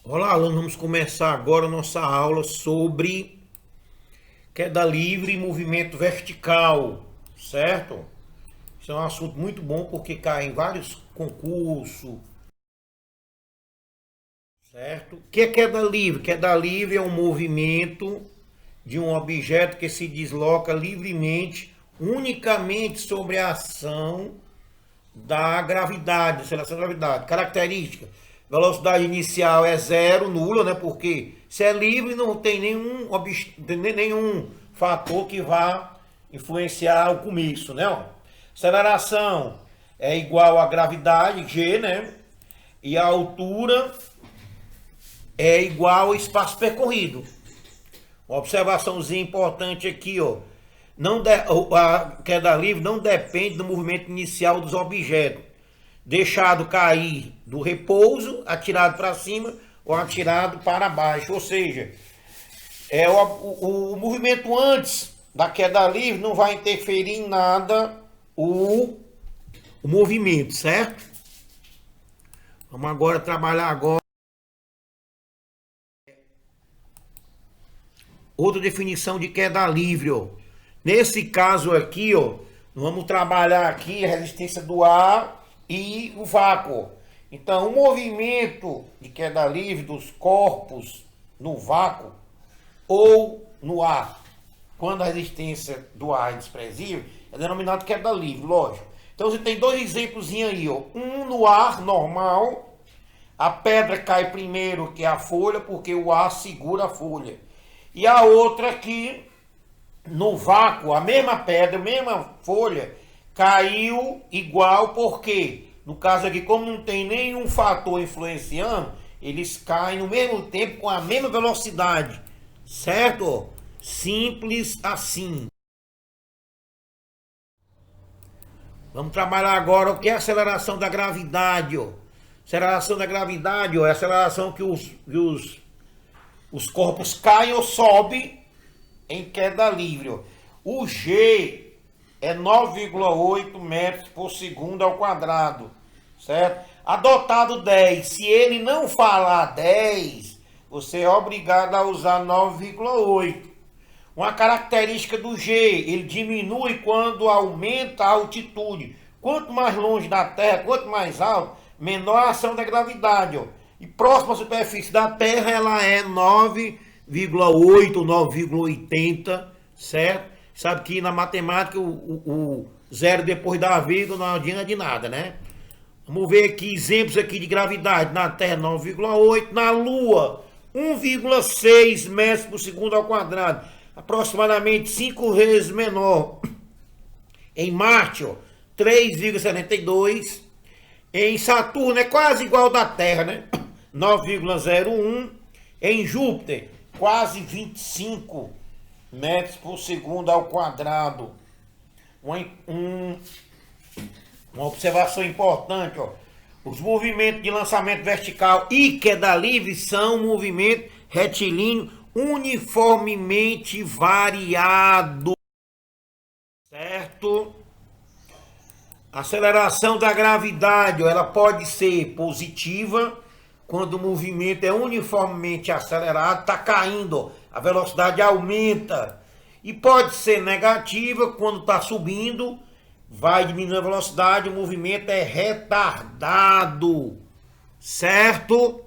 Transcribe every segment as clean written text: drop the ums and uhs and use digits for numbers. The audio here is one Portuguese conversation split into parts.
Olá, aluno, vamos começar agora a nossa aula sobre queda livre e movimento vertical, certo? Isso é um assunto muito bom porque cai em vários concursos, certo? O que é queda livre? Queda livre é um movimento de um objeto que se desloca livremente, unicamente sobre a ação da gravidade, aceleração da gravidade. Característica: velocidade inicial é zero, nula, né? Porque se é livre, não tem nenhum fator que vá influenciar o começo, né? Aceleração é igual à gravidade, G, né? E a altura é igual ao espaço percorrido. Uma observaçãozinha importante aqui, ó. A queda livre não depende do movimento inicial dos objetos. Deixado cair do repouso, atirado para cima ou atirado para baixo. Ou seja, o movimento antes da queda livre não vai interferir em nada o movimento, certo? Vamos agora trabalhar agora outra definição de queda livre, ó. Nesse caso aqui, ó, vamos trabalhar aqui a resistência do ar e o vácuo. Então, o movimento de queda livre dos corpos no vácuo ou no ar, quando a resistência do ar é desprezível, é denominado queda livre, lógico. Então, você tem dois exemplos aí, ó. Um no ar normal, a pedra cai primeiro que a folha, porque o ar segura a folha. E a outra aqui, no vácuo, a mesma pedra, a mesma folha, caiu igual, porque no caso aqui, como não tem nenhum fator influenciando, eles caem no mesmo tempo com a mesma velocidade, certo? Simples assim. Vamos trabalhar agora o que é a aceleração da gravidade, ó. Aceleração da gravidade, ó, é a aceleração que os corpos caem ou sobem em queda livre, ó. O G é 9,8 metros por segundo ao quadrado, certo? Adotado 10, se ele não falar 10, você é obrigado a usar 9,8. Uma característica do G, ele diminui quando aumenta a altitude. Quanto mais longe da Terra, quanto mais alto, menor a ação da gravidade, ó. E próxima à superfície da Terra, ela é 9,8, 9,80, certo? Sabe que na matemática o zero depois da vírgula não adianta de nada, né? Vamos ver aqui exemplos aqui de gravidade. Na Terra 9,8, na Lua 1,6 metros por segundo ao quadrado, aproximadamente 5 vezes menor. Em Marte, ó, 3,72. Em Saturno é quase igual ao da Terra, né? 9,01. Em Júpiter, quase 25 metros por segundo ao quadrado. Uma observação importante, ó. Os movimentos de lançamento vertical e queda livre são movimentos retilíneos uniformemente variados, certo? A aceleração da gravidade, ó, ela pode ser positiva quando o movimento é uniformemente acelerado, está caindo, ó, a velocidade aumenta. E pode ser negativa quando está subindo, vai diminuir a velocidade, o movimento é retardado, certo?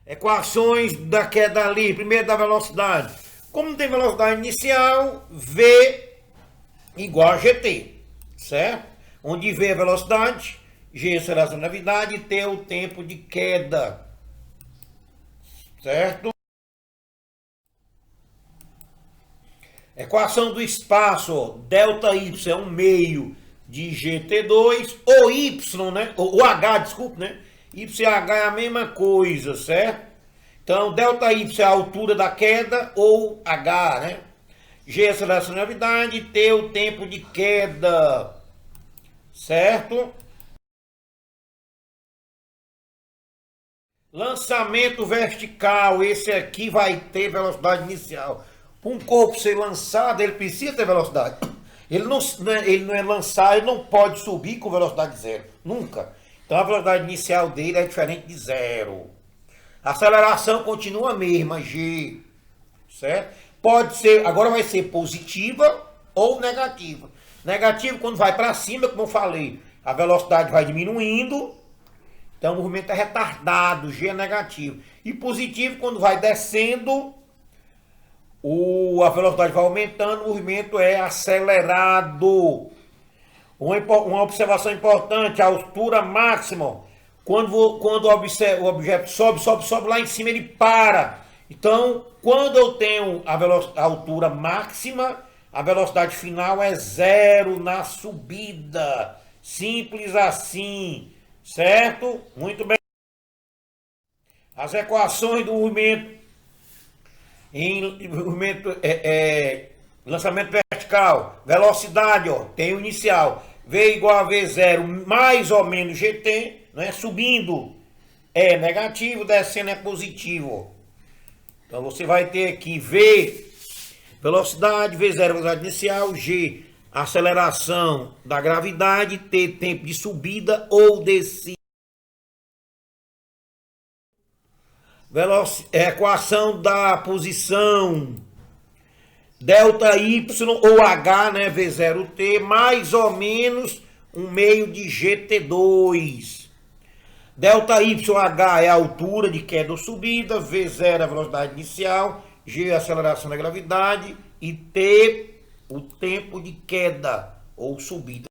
Equações da queda livre. Primeiro da velocidade. Como não tem velocidade inicial, V igual a GT, certo? Onde V é a velocidade, G é a aceleração da gravidade e T é o tempo de queda, certo? Equação do espaço, ó, ΔY é um meio de GT2, ou Y, né? Ou H, desculpa, né? Y e H é a mesma coisa, certo? Então, ΔY é a altura da queda, ou H, né? G é a aceleração da gravidade, T é o tempo de queda, certo? Lançamento vertical, esse aqui vai ter velocidade inicial. Para um corpo ser lançado, ele precisa ter velocidade. Ele não é lançado, ele não pode subir com velocidade zero, nunca. Então a velocidade inicial dele é diferente de zero. A aceleração continua a mesma, g, certo? Pode ser, agora vai ser positiva ou negativa. Negativo quando vai para cima, como eu falei, a velocidade vai diminuindo, então o movimento é retardado, g é negativo. E positivo quando vai descendo, a velocidade vai aumentando, o movimento é acelerado. Uma observação importante, a altura máxima, quando o objeto sobe lá em cima, ele para. Então, quando eu tenho a altura máxima, a velocidade final é zero na subida. Simples assim, certo? Muito bem. As equações do movimento em movimento lançamento vertical, velocidade, ó, tem o inicial, V igual a V0 mais ou menos GT, né? Subindo é negativo, descendo é positivo. Então você vai ter aqui V, velocidade, V0, velocidade inicial, G, aceleração da gravidade, T, tempo de subida ou descida. Equação da posição delta Y ou H, né, V0T, mais ou menos um meio de GT2. Delta YH é a altura de queda ou subida, V0 é a velocidade inicial, G é a aceleração da gravidade e T o tempo de queda ou subida.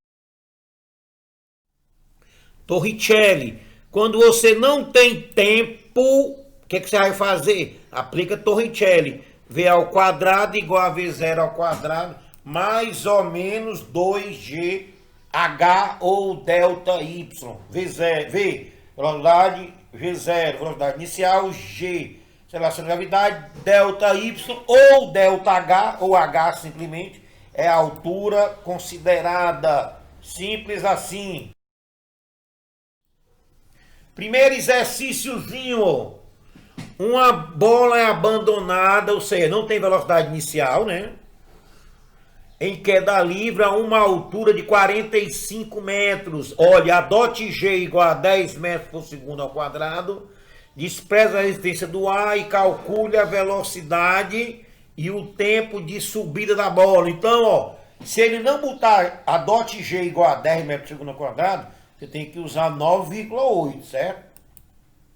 Torricelli, quando você não tem tempo, o que você vai fazer? Aplica Torricelli. V ao quadrado igual a V0 ao quadrado, mais ou menos 2GH ou delta Y. V, velocidade, V0, velocidade inicial, G, aceleração de gravidade, delta Y ou delta H, ou H simplesmente, é a altura considerada. Simples assim. Primeiro exercíciozinho. Uma bola é abandonada, ou seja, não tem velocidade inicial, né? Em queda livre a uma altura de 45 metros. Olha, adote G igual a 10 metros por segundo ao quadrado. Despreza a resistência do ar e calcule a velocidade e o tempo de subida da bola. Então, ó, se ele não botar adote G igual a 10 metros por segundo ao quadrado, você tem que usar 9,8, certo?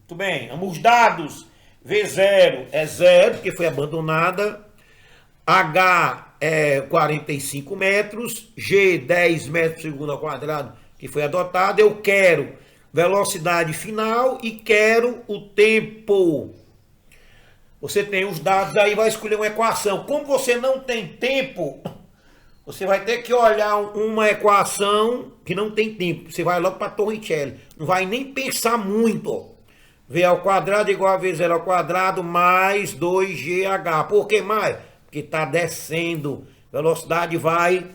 Muito bem, vamos os dados. V0 é 0, porque foi abandonada. H é 45 metros. G, 10 metros por segundo ao quadrado, que foi adotado. Eu quero velocidade final e quero o tempo. Você tem os dados aí, vai escolher uma equação. Como você não tem tempo, você vai ter que olhar uma equação que não tem tempo. Você vai logo para Torricelli. Não vai nem pensar muito, ó. V ao quadrado igual a V0 ao quadrado mais 2GH. Por que mais? Porque está descendo. Velocidade vai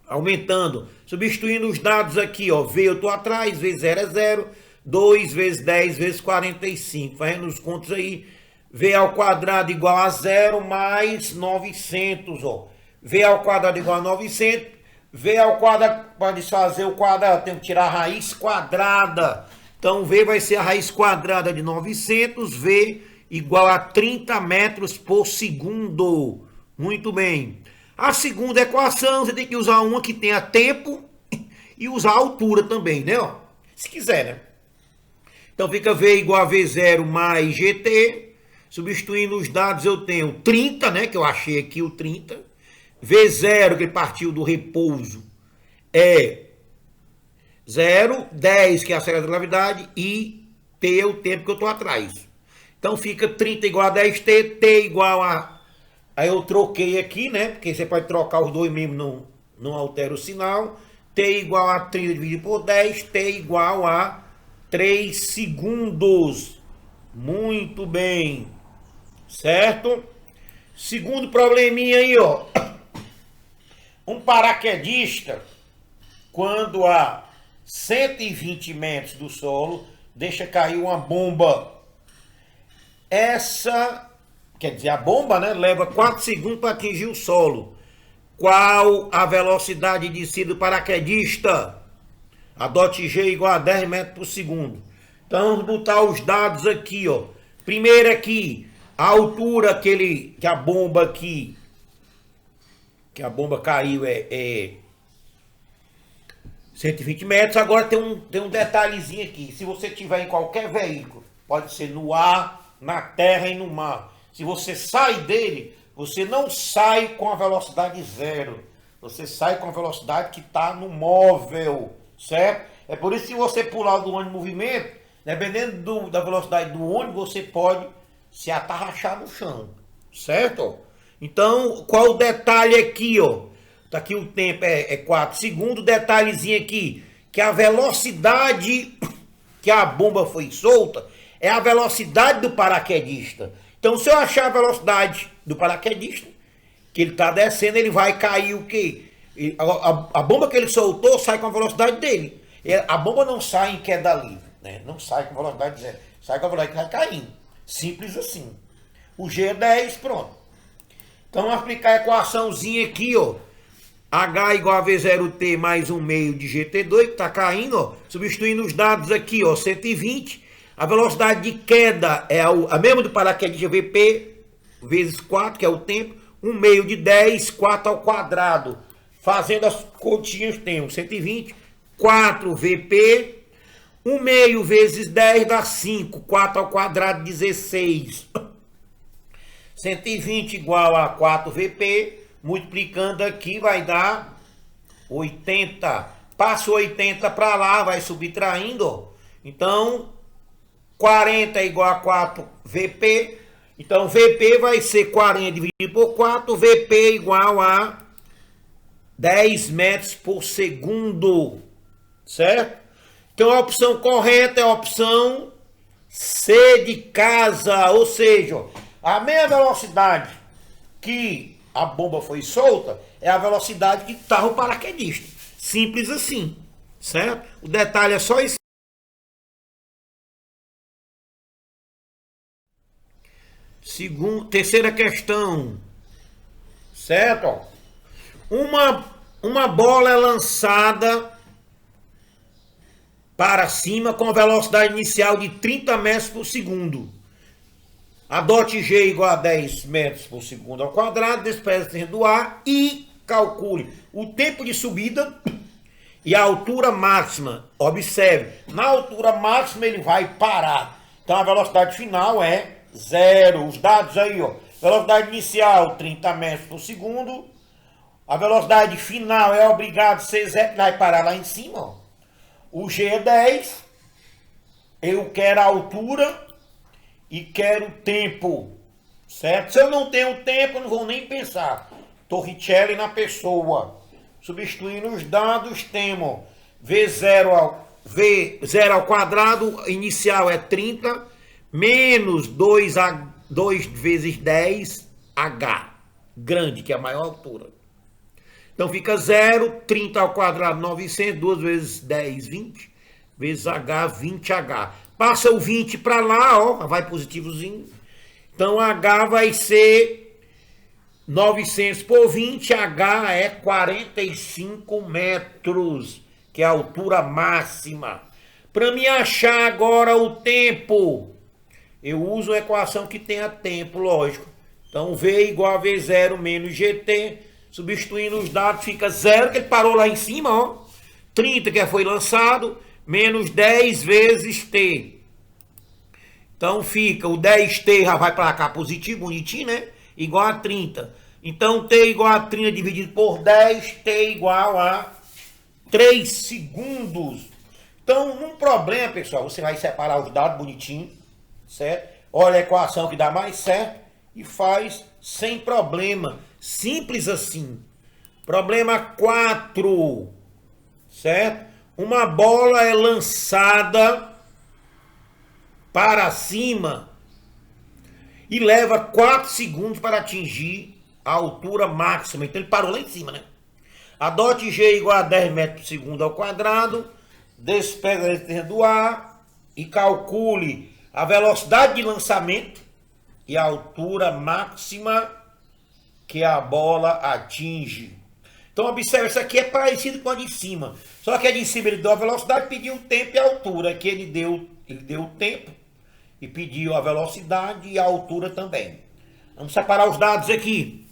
aumentando. Substituindo os dados aqui, ó. V eu estou atrás, V0 é 0. 2 vezes 10 vezes 45. Fazendo os contos aí. V ao quadrado igual a 0 mais 900, ó. V ao quadrado igual a 900. V ao quadrado, para desfazer o quadrado, tem que tirar a raiz quadrada. Então, V vai ser a raiz quadrada de 900, V igual a 30 metros por segundo. Muito bem. A segunda equação, você tem que usar uma que tenha tempo e usar a altura também, né? Ó, se quiser, né? Então, fica V igual a V0 mais GT. Substituindo os dados, eu tenho 30, né? Que eu achei aqui o 30. V0, que partiu do repouso, é 0, 10 que é a aceleração da gravidade e T é o tempo que eu estou atrás. Então fica 30 igual a 10T, T igual a... Aí eu troquei aqui, né? Porque você pode trocar os dois mesmo, não altera o sinal. T igual a 30 dividido por 10, T igual a 3 segundos. Muito bem. Certo? Segundo probleminha aí, ó. Um paraquedista, quando a 120 metros do solo, deixa cair uma bomba. Essa, quer dizer, a bomba, né, leva 4 segundos para atingir o solo. Qual a velocidade de descida do paraquedista? A DOT G igual a 10 metros por segundo. Então vamos botar os dados aqui, ó. Primeiro aqui, a altura que a bomba aqui, que a bomba caiu é 120 metros. Agora tem um detalhezinho aqui. Se você tiver em qualquer veículo, pode ser no ar, na terra e no mar. Se você sai dele, você não sai com a velocidade zero. Você sai com a velocidade que está no móvel, certo? É por isso que se você pular do ônibus em movimento, dependendo da velocidade do ônibus, você pode se atarrachar no chão, certo? Então, qual o detalhe aqui, ó? Tá aqui o tempo é 4 segundos. Detalhezinho aqui, que a velocidade que a bomba foi solta é a velocidade do paraquedista. Então, se eu achar a velocidade do paraquedista, que ele está descendo, ele vai cair o quê? A bomba que ele soltou sai com a velocidade dele. A bomba não sai em queda livre, né? Não sai com velocidade zero. Sai com a velocidade que vai caindo. Simples assim. O G10, pronto. Então, vamos aplicar a equaçãozinha aqui, ó. H igual a V0T mais 1 meio de GT2, que está caindo, ó. Substituindo os dados aqui, ó, 120. A velocidade de queda é a mesma do paraquedista VP, vezes 4, que é o tempo. 1 meio de 10, 4 ao quadrado. Fazendo as continhas, temos 120, 4 VP. 1 meio vezes 10 dá 5, 4 ao quadrado, 16. 120 igual a 4 VP. Multiplicando aqui vai dar 80. Passa 80 para lá, vai subtraindo, ó. Então, 40 é igual a 4 VP. Então, VP vai ser 40 dividido por 4. VP igual a 10 metros por segundo. Certo? Então, a opção correta é a opção C de casa. Ou seja, a mesma velocidade que a bomba foi solta é a velocidade que estava o paraquedista. Simples assim. Certo? O detalhe é só isso. Terceira questão, certo? Uma bola é lançada para cima com velocidade inicial de 30 metros por segundo. A DOT G igual a 10 metros por segundo ao quadrado, despesa do ar e calcule o tempo de subida e a altura máxima. Observe, na altura máxima ele vai parar. Então a velocidade final é 0. Os dados aí, ó. Velocidade inicial, 30 metros por segundo. A velocidade final é obrigado a ser 0, vai parar lá em cima, ó. O G é 10. Eu quero a altura e quero o tempo, certo? Se eu não tenho tempo, eu não vou nem pensar. Torricelli na pessoa. Substituindo os dados, temos V0 ao quadrado, inicial é 30, menos 2 vezes 10, H, grande, que é a maior altura. Então fica 0, 30 ao quadrado, 900, 2 vezes 10, 20, vezes H, 20H. Passa o 20 para lá, ó, vai positivozinho. Então H vai ser 900 por 20, H é 45 metros, que é a altura máxima. Para me achar agora o tempo, eu uso a equação que tenha tempo, lógico. Então V igual a V0 menos GT, substituindo os dados, fica 0, que ele parou lá em cima, ó. 30, que foi lançado, menos 10 vezes T. Então fica, o 10T já vai para cá positivo, bonitinho, né? Igual a 30. Então T igual a 30 dividido por 10, T igual a 3 segundos. Então, num problema, pessoal, você vai separar os dados bonitinho, certo? Olha a equação que dá mais certo e faz sem problema. Simples assim. Problema 4, certo? Uma bola é lançada para cima e leva 4 segundos para atingir a altura máxima. Então ele parou lá em cima, né? A DOT G igual a 10 metros por segundo ao quadrado, despesa do ar e calcule a velocidade de lançamento e a altura máxima que a bola atinge. Então observe, essa aqui é parecido com a de cima. Só que a de cima ele deu a velocidade, pediu o tempo e a altura. Aqui ele deu o tempo e pediu a velocidade e a altura também. Vamos separar os dados aqui.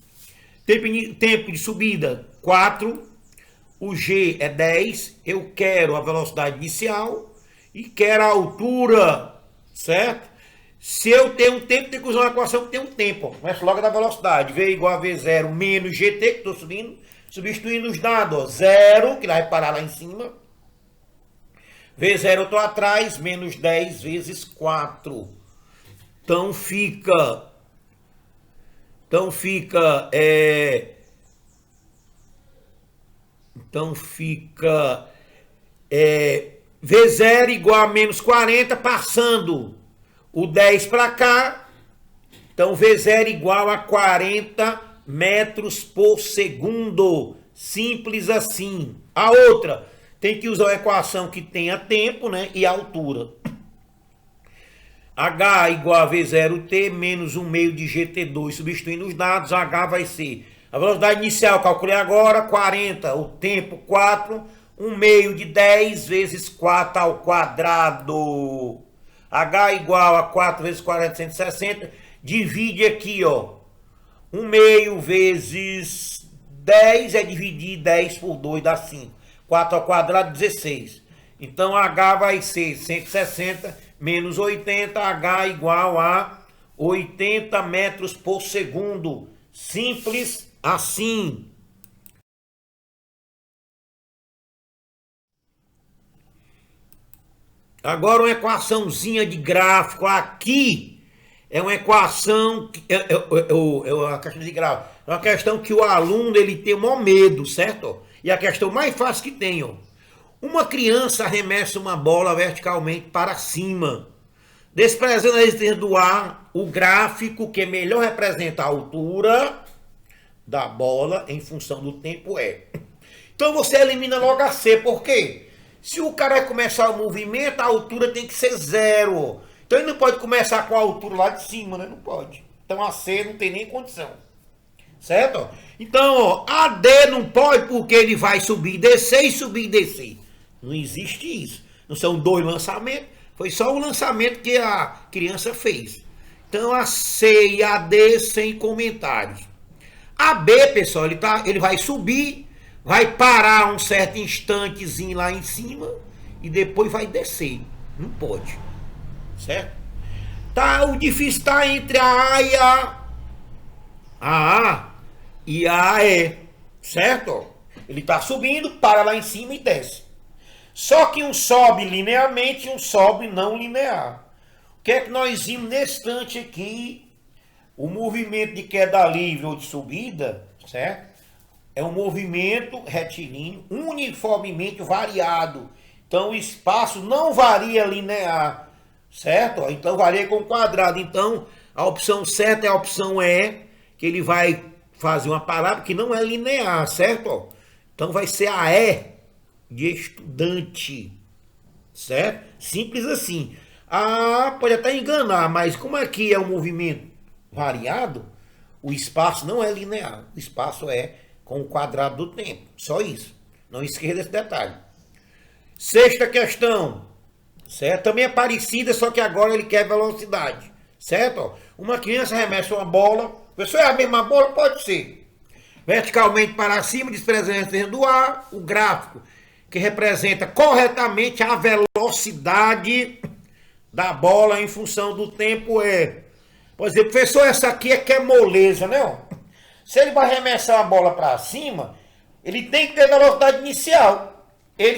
Tempo de subida 4, o G é 10, eu quero a velocidade inicial e quero a altura, certo? Se eu tenho um tempo, tem que usar uma equação que tem um tempo. Começa logo da velocidade. V igual a V0 menos GT, que estou subindo, substituindo os dados. Ó, 0, que vai parar lá em cima. V0 eu estou atrás, menos 10 vezes 4. Então fica V0 igual a menos 40, passando o 10 para cá. Então V0 igual a 40 metros por segundo. Simples assim. A outra, tem que usar a equação que tenha tempo, né, e altura. H igual a V0T menos 1 meio de GT2. Substituindo os dados, H vai ser a velocidade inicial, calculei agora, 40. O tempo, 4. 1 meio de 10 vezes 4 ao quadrado. H igual a 4 vezes 40, 160. Divide aqui, ó. 1 meio vezes 10 é dividir 10 por 2, dá 5. 4 ao quadrado, 16. Então, H vai ser 160 menos 80. H igual a 80 metros por segundo. Simples assim. Agora uma equaçãozinha de gráfico. Aqui é uma equação, uma questão de gráfico. É uma questão que o aluno ele tem o maior medo, certo? E a questão mais fácil que tem, ó. Uma criança arremessa uma bola verticalmente para cima, desprezando a resistência do ar. O gráfico que melhor representa a altura da bola em função do tempo é. Então você elimina logo a C, por quê? Se o cara começar o movimento, a altura tem que ser 0. Então ele não pode começar com a altura lá de cima, né? Não pode. Então a C não tem nem condição. Certo? Então, ó, a D não pode porque ele vai subir e descer e subir e descer. Não existe isso. Não são 2 lançamentos. Foi só o lançamento que a criança fez. Então a C e a D sem comentários. A B, pessoal, ele vai subir, vai parar um certo instantezinho lá em cima e depois vai descer. Não pode. Certo? Tá, o difícil está entre a A e a A e a E. Certo? Ele está subindo, para lá em cima e desce. Só que um sobe linearmente e um sobe não linear. O que é que nós vimos nesse instante aqui? O movimento de queda livre ou de subida, certo? É um movimento retilíneo uniformemente variado. Então o espaço não varia linear, certo? Então varia com quadrado. Então a opção certa é a opção E, que ele vai fazer uma parada que não é linear, certo? Então vai ser a E de estudante, certo? Simples assim. Ah, pode até enganar, mas como aqui é um movimento variado, o espaço não é linear. O espaço é com o quadrado do tempo. Só isso. Não esqueça desse detalhe. Sexta questão, certo? Também é parecida, só que agora ele quer velocidade, certo? Uma criança arremessa uma bola. Pessoal, é a mesma bola? Pode ser. Verticalmente para cima, desprezando a resistência do ar. O gráfico que representa corretamente a velocidade da bola em função do tempo é. Por exemplo, professor, essa aqui é que é moleza, né? Se ele vai arremessar a bola para cima, ele tem que ter velocidade inicial.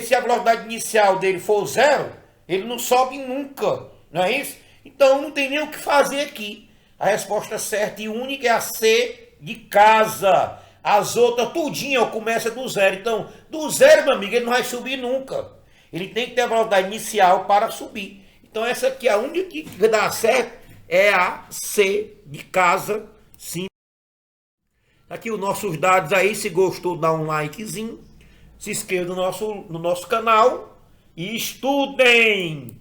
Se a velocidade inicial dele for 0, ele não sobe nunca, não é isso? Então não tem nem o que fazer aqui. A resposta certa e única é a C de casa. As outras tudinho começa do 0. Então, do 0, meu amigo, ele não vai subir nunca. Ele tem que ter a velocidade inicial para subir. Então essa aqui, a única que dá certo é a C de casa. Sim. Aqui os nossos dados aí. Se gostou, dá um likezinho. Se inscreva no nosso canal. E estudem!